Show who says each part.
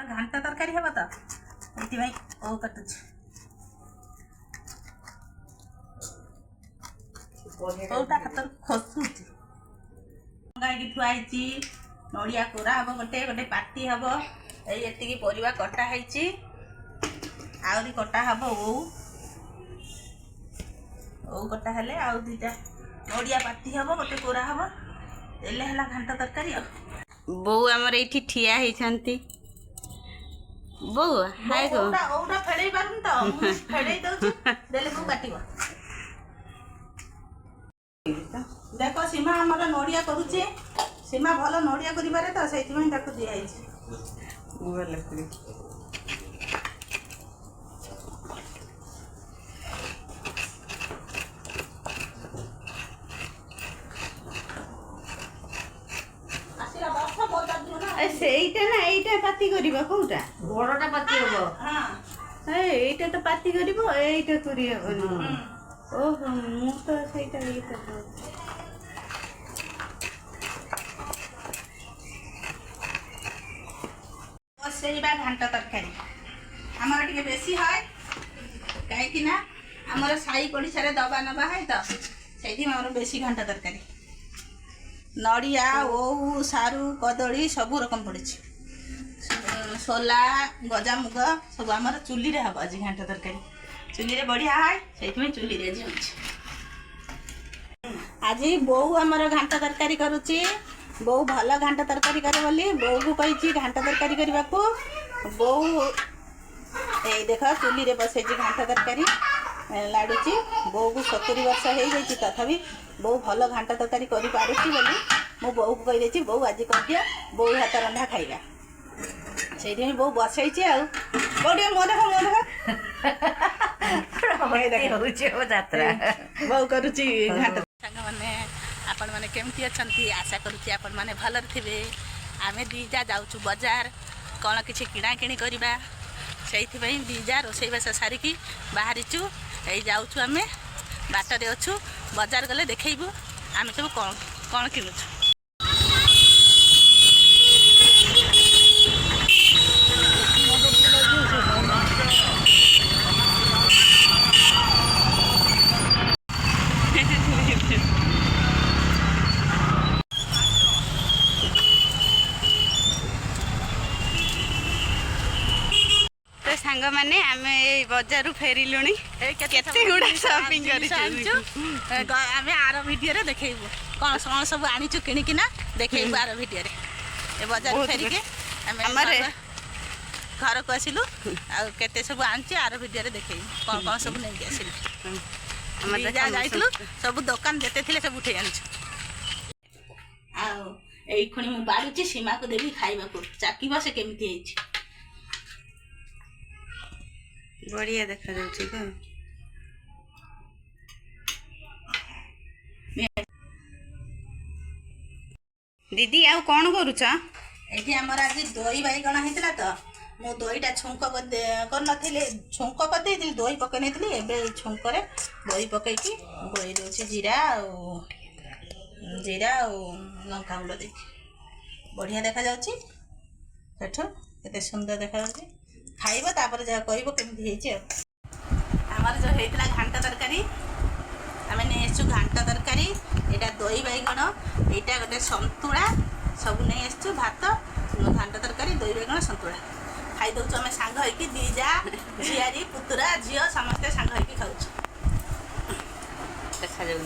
Speaker 1: घांटा तरकारी हे तो ये ओ कटुच ओटा हाथ खसुच गाई थुआई नड़िया कोरा हम गोटे गोटे पाती हम ये परिवा कटा है आहरी कटा हम ओ कटा हेले आउ दुईटा नड़िया पाती हम गोटे कोरा हम देले हला घांटा तरकारी बो आमर ये ठिया होती बो हाय गो ओटा फेड़े पारुन तो फेड़े दउछु देले को काटिबो देखो सीमा आमर नड़िया करूचे सीमा भल नड़िया करिबारे तो सेति ताकू दिया ସେଇଟା ନା ଏଇଟା ପାତି କରିବ କୋଉଟା ବଡଟା ପାତି ହବ ହଁ ଏଇଟା ତ ପାତି କରିବ ଏଇଟା କରି ହବନି ଓହୋ ମୁଁ ତ ସେଇଟା ଏଇଟା बसैबा घांटा तरकारी आमर टिके बेसी है कहीं ना आमर साई पड़िशा रे दबा नबा है तो से बेसी घांटा तरकारी नड़िया ओऊ सारू कदली सब रकम पड़े सोला गजामुग सब आमर चुली रे हम आज घांटा तरकारी चुली रे बढ़िया है से चुली रे आज बो आमर घांटा तरकारी करुच्ची बो भल घांटा तरकारी करे बोली बो को कही घांटा तरकारी करने को बो ए देख चुली रे बसई घांटा तरकारी लाड़ुची बो को 70 वर्ष हो गई तथापि बो भल घांटा तरकारी कर पारुची बोली मो बो को कही बो आज कर दिया बो हाथ रंधा खाइबा से बो बसई बो मो देख बो करुची घांटा मैंने आपण मैंने केमती अच्छी आशा करुच्ची आपण मैंने भलर थे आम दीजा जाऊँ बजार कौन किसी किणा किणी करवा से दीजा रोसईबास सारिकी बाहरीचु यही जाऊँ आम बाटर अच्छु बजार गले देखू आम सब कौन कौन किणुचु सांग माने आमे बजारू फेरिलुणी केते गुडा शॉपिंग करिछु आमे आरो वीडियो रे देखैबो कोन कोन सब आनिछु किनि ना देखैबो आरो वीडियो रे ए बजार फेरि के आमे हमर घर को आसिलु आ केते सब आनछि आरो वीडियो रे देखैबो कोन कोन सब नै आसिलु हमर जा जाइतलु सब दुकान जेते थिले सब उठै आनछु आ एई खणी मु बाडुछि सीमा को देबी खाइबा को चाकीबा से केमिति हेछि बढ़िया देखा जाउछि तो दीदी आउ कौन करूछ एठी हमर आज दही बाइगण हेतला तो मो दहीटा छुंक कर नथिले छुंक कर देइतिल दही पके नेतिली एबे छुंक रे दही पके की गोई दोछि जीरा लंका गुंड दे बढ़िया देखा जाउछि सेठो केते सुंदर देखा जाउछि खाइबो तापर जा कहबो केमति हेछि हमर जो हेतला घांटा तरकारी आमे नेसु घांटा तरकारी एटा दही बाइगण एटा गोटे संतुला सब नै आसछु भात घांटा तरकारी दही बाइगण संतुला खाई दउछु आमे सांग होइकी दीजा झियारी पुतरा झियो समस्त सांग होइकी खाउछु देखा जाउ